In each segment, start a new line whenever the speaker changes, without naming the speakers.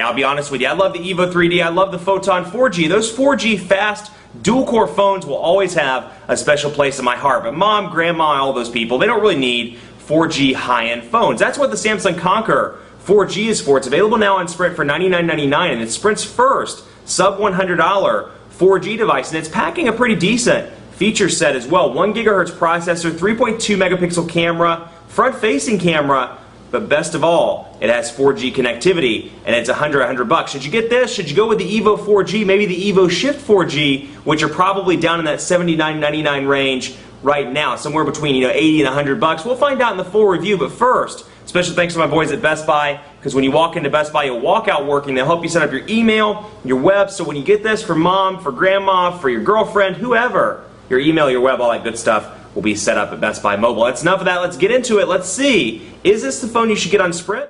I'll be honest with you. I love the Evo 3D. I love the Photon 4G. Those 4G fast dual-core phones will always have a special place in my heart. But mom, grandma, all those people, they don't really need 4G high-end phones. That's what the Samsung Conquer 4G is for. It's available now on Sprint for $99.99, and it's Sprint's first sub-$100 4G device, and it's packing a pretty decent feature set as well. 1 GHz processor, 3.2 megapixel camera, front-facing camera, but best of all, it has 4G connectivity, and it's $100 Should you get this? Should you go with the Evo 4G, maybe the Evo Shift 4G, which are probably down in that $79.99 range right now, somewhere between $80 and $100. We'll find out in the full review, but first, special thanks to my boys at Best Buy, because when you walk into Best Buy, you'll walk out working. They'll help you set up your email, your web, so when you get this for mom, for grandma, for your girlfriend, whoever, your email, your web, all that good stuff will be set up at Best Buy Mobile. That's enough of that. Let's get into it. Let's see. Is this the phone you should get on Sprint?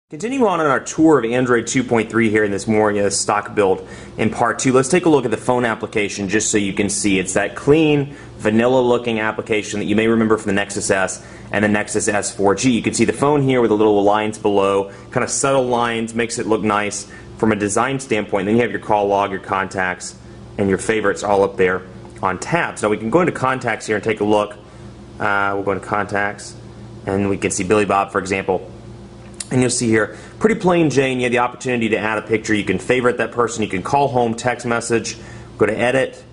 Continue on our tour of Android 2.3 here in this morning, this stock build in part 2. Let's take a look at the phone application just so you can see. It's that clean, vanilla-looking application that you may remember from the Nexus S and the Nexus S 4G. You can see the phone here with the little lines below, kind of subtle lines, makes it look nice from a design standpoint. Then you have your call log, your contacts, and your favorites all up there on tabs. Now we can go into contacts here and take a look. We'll go into contacts, and we can see Billy Bob, for example. And you'll see here, pretty plain Jane. You have the opportunity to add a picture. You can favorite that person. You can call home, text message, go to edit,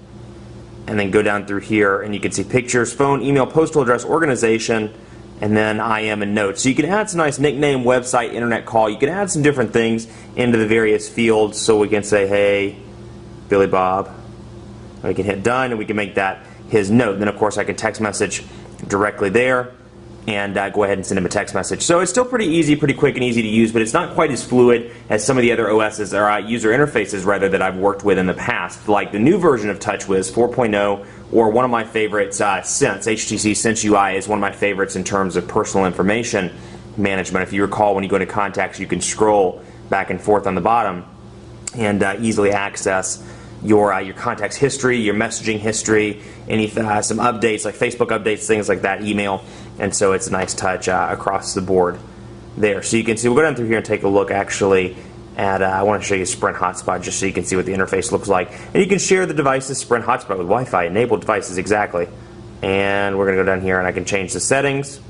and then go down through here, and you can see pictures, phone, email, postal address, organization, and then IM and notes. So you can add some nice nickname, website, internet call. You can add some different things into the various fields. So we can say, hey, Billy Bob. We can hit done, and we can make that his note. And then, of course, I can text message directly there and go ahead and send him a text message. So it's still pretty easy, pretty quick and easy to use, but it's not quite as fluid as some of the other OSs or user interfaces rather that I've worked with in the past, like the new version of TouchWiz 4.0, or one of my favorites, Sense. HTC Sense UI is one of my favorites in terms of personal information management. If you recall, when you go to contacts, you can scroll back and forth on the bottom and easily access your contacts history, your messaging history, any some updates like Facebook updates, things like that, email, and so it's a nice touch across the board there. So you can see, we'll go down through here and take a look actually at, I want to show you Sprint Hotspot just so you can see what the interface looks like. And you can share the devices, Sprint Hotspot with Wi-Fi enabled devices, exactly. And we're going to go down here and I can change the settings.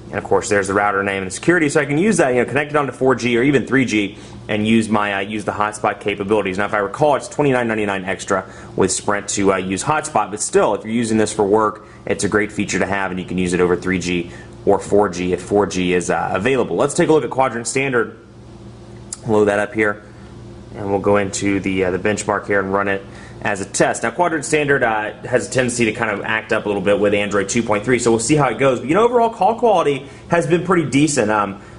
And of course there's the router name and security, so I can use that, connect it onto 4G or even 3G and use my use the hotspot capabilities. Now if I recall, it's $29.99 extra with Sprint to use hotspot, but still, if you're using this for work, it's a great feature to have, and you can use it over 3G or 4G if 4G is available. Let's take a look at Quadrant Standard. Load that up here, and we'll go into the benchmark here and run it as a test. Now Quadrant Standard has a tendency to kind of act up a little bit with Android 2.3, so we'll see how it goes. But overall call quality has been pretty decent.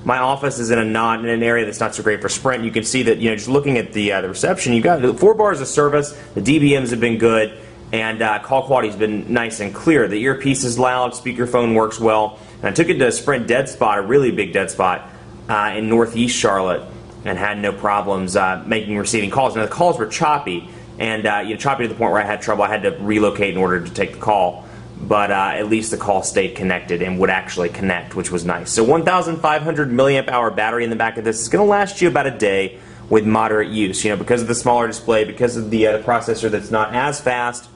My office is in an area that's not so great for Sprint. You can see that just looking at the reception, you've got 4 bars of service, the DBMs have been good, and call quality has been nice and clear. The earpiece is loud, speakerphone works well, and I took it to a Sprint dead spot, a really big dead spot, in Northeast Charlotte, and had no problems making and receiving calls. Now the calls were choppy, and choppy to the point where I had trouble. I had to relocate in order to take the call, but at least the call stayed connected and would actually connect, which was nice. So 1,500 milliamp hour battery in the back of this is going to last you about a day with moderate use. Because of the smaller display, because of the processor that's not as fast,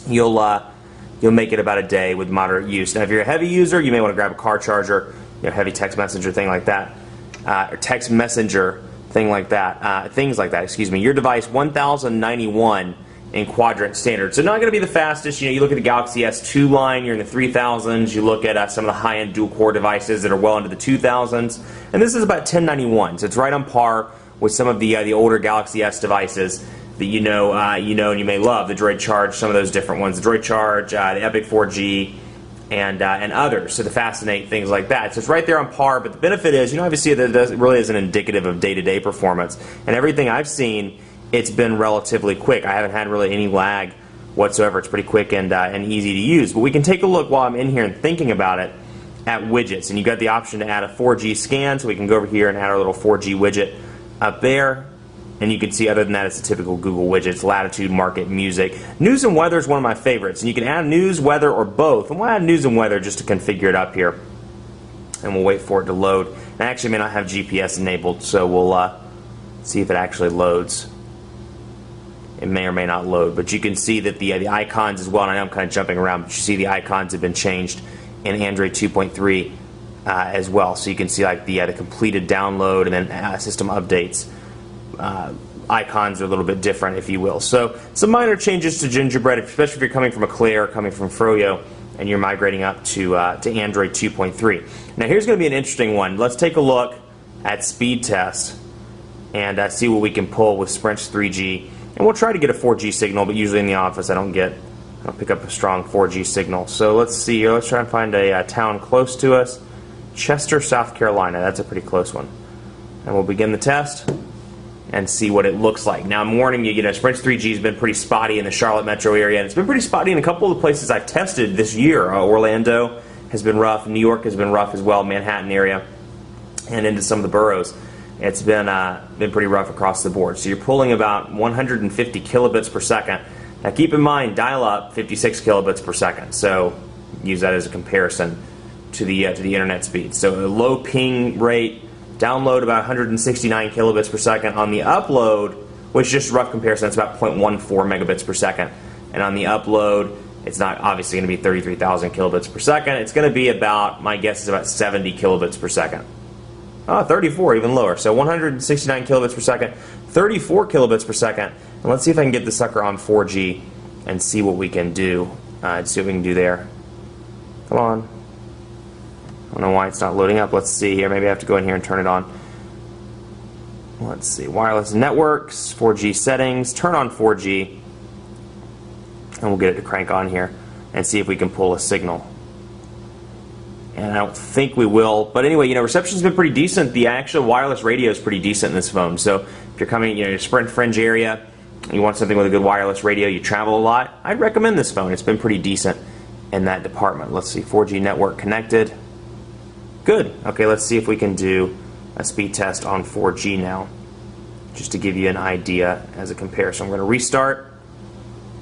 you'll make it about a day with moderate use. Now if you're a heavy user, you may want to grab a car charger, heavy text messenger thing like that, or text messenger thing like that, things like that, excuse me. Your device, 1091 in Quadrant Standard. So not going to be the fastest. You look at the Galaxy S2 line, you're in the 3000s. You look at some of the high-end dual-core devices that are well into the 2000s. And this is about 1091, so it's right on par with some of the older Galaxy S devices that you know and you may love. The Droid Charge, some of those different ones. The Droid Charge, the Epic 4G, and others. So the Fascinate, things like that. So it's right there on par, but the benefit is, obviously that it really isn't indicative of day-to-day performance. And everything I've seen, it's been relatively quick. I haven't had really any lag whatsoever. It's pretty quick and easy to use. But we can take a look while I'm in here and thinking about it at widgets. And you've got the option to add a 4G scan, so we can go over here and add our little 4G widget up there. And you can see, other than that, it's a typical Google widgets, latitude, market, music. News and weather is one of my favorites. And you can add news, weather, or both. And we'll add news and weather just to configure it up here. and we'll wait for it to load. And I actually may not have GPS enabled, so we'll see if it actually loads. It may or may not load, but you can see that the icons as well, and I know I'm kind of jumping around, but you see the icons have been changed in Android 2.3 as well. So you can see like the completed download and then system updates. Icons are a little bit different, if you will. So some minor changes to Gingerbread, especially if you're coming from a Claire, coming from Froyo, and you're migrating up to Android 2.3. Now here's going to be an interesting one. Let's take a look at speed test and see what we can pull with Sprint's 3G. And we'll try to get a 4G signal, but usually in the office I don't pick up a strong 4G signal. So let's see here. Let's try and find a town close to us. Chester, South Carolina. That's a pretty close one. And we'll begin the test and see what it looks like. Now I'm warning you, Sprint's 3G has been pretty spotty in the Charlotte metro area, and it's been pretty spotty in a couple of the places I've tested this year. Orlando has been rough, New York has been rough as well, Manhattan area, and into some of the boroughs. It's been pretty rough across the board. So you're pulling about 150 kilobits per second. Now keep in mind, dial-up 56 kilobits per second. So use that as a comparison to the internet speed. So a low ping rate, download about 169 kilobits per second. On the upload, which is just a rough comparison, it's about 0.14 megabits per second. And on the upload, it's not obviously going to be 33,000 kilobits per second. It's going to be about, my guess is about 70 kilobits per second. 34, even lower. So 169 kilobits per second, 34 kilobits per second. And let's see if I can get the sucker on 4G and see what we can do. See what we can do there. Come on. I don't know why it's not loading up. Let's see here. Maybe I have to go in here and turn it on. Let's see. Wireless networks, 4G settings. Turn on 4G. And we'll get it to crank on here and see if we can pull a signal. And I don't think we will. But anyway, reception's been pretty decent. The actual wireless radio is pretty decent in this phone. So if you're coming, your Sprint fringe area, you want something with a good wireless radio, you travel a lot, I'd recommend this phone. It's been pretty decent in that department. Let's see, 4G network connected. Good. Okay, let's see if we can do a speed test on 4G now, just to give you an idea as a comparison. We're going to restart,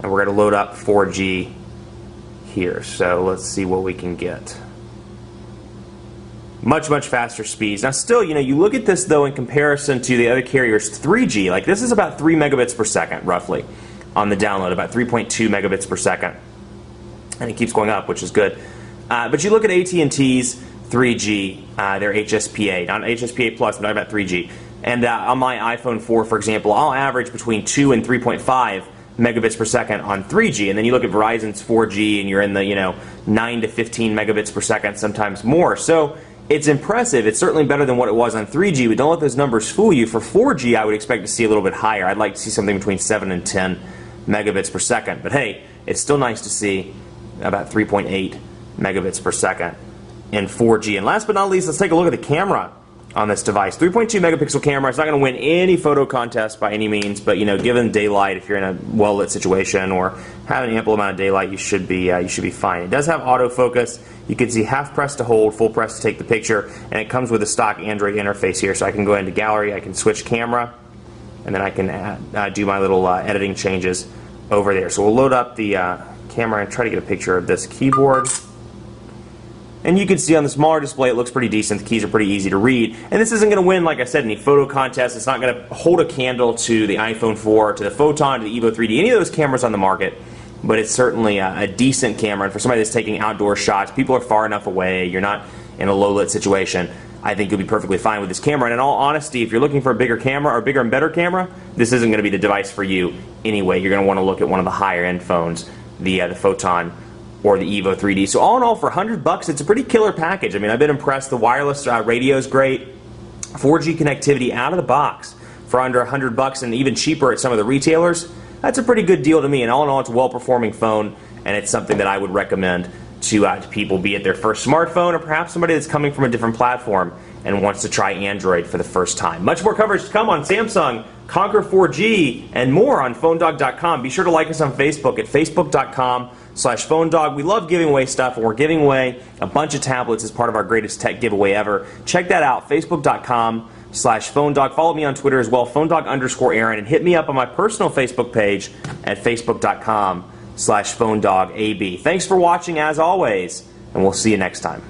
and we're going to load up 4G here. So let's see what we can get. Much, much faster speeds. Now still, you look at this though in comparison to the other carriers, 3G, like this is about 3 megabits per second roughly on the download, about 3.2 megabits per second. And it keeps going up, which is good. But you look at AT&T's 3G, their HSPA, not HSPA Plus, but I'm about 3G. And on my iPhone 4, for example, I'll average between 2 and 3.5 megabits per second on 3G. And then you look at Verizon's 4G and you're in the 9 to 15 megabits per second, sometimes more. So it's impressive. It's certainly better than what it was on 3G, but don't let those numbers fool you. For 4G, I would expect to see a little bit higher. I'd like to see something between 7 and 10 megabits per second. But hey, it's still nice to see about 3.8 megabits per second in 4G. And last but not least, let's take a look at the camera on this device. 3.2 megapixel camera. It's not going to win any photo contest by any means, but given daylight, if you're in a well-lit situation or have an ample amount of daylight, you should be fine. It does have autofocus. You can see half press to hold, full press to take the picture, and it comes with a stock Android interface here. So I can go into gallery, I can switch camera, and then I can do my little editing changes over there. So we'll load up the camera and try to get a picture of this keyboard. And you can see on the smaller display it looks pretty decent. The keys are pretty easy to read. And this isn't going to win, like I said, any photo contest. It's not going to hold a candle to the iPhone 4, to the Photon, to the Evo 3D, any of those cameras on the market. But it's certainly a decent camera. And for somebody that's taking outdoor shots, people are far enough away, you're not in a low-lit situation, I think you'll be perfectly fine with this camera. And in all honesty, if you're looking for a bigger camera or bigger and better camera, this isn't going to be the device for you anyway. You're going to want to look at one of the higher-end phones, the Photon or the Evo 3D. So all in all, for $100, it's a pretty killer package. I mean, I've been impressed. The wireless radio is great. 4G connectivity out of the box for under $100 and even cheaper at some of the retailers. That's a pretty good deal to me. And all in all, it's a well-performing phone, and it's something that I would recommend to people, be it their first smartphone or perhaps somebody that's coming from a different platform and wants to try Android for the first time. Much more coverage to come on Samsung, Conquer 4G, and more on PhoneDog.com. Be sure to like us on Facebook at Facebook.com/PhoneDog. We love giving away stuff, and we're giving away a bunch of tablets as part of our greatest tech giveaway ever. Check that out, Facebook.com/PhoneDog. Follow me on Twitter as well, PhoneDog_Aaron, and hit me up on my personal Facebook page at Facebook.com/PhoneDogAB. Thanks for watching as always, and we'll see you next time.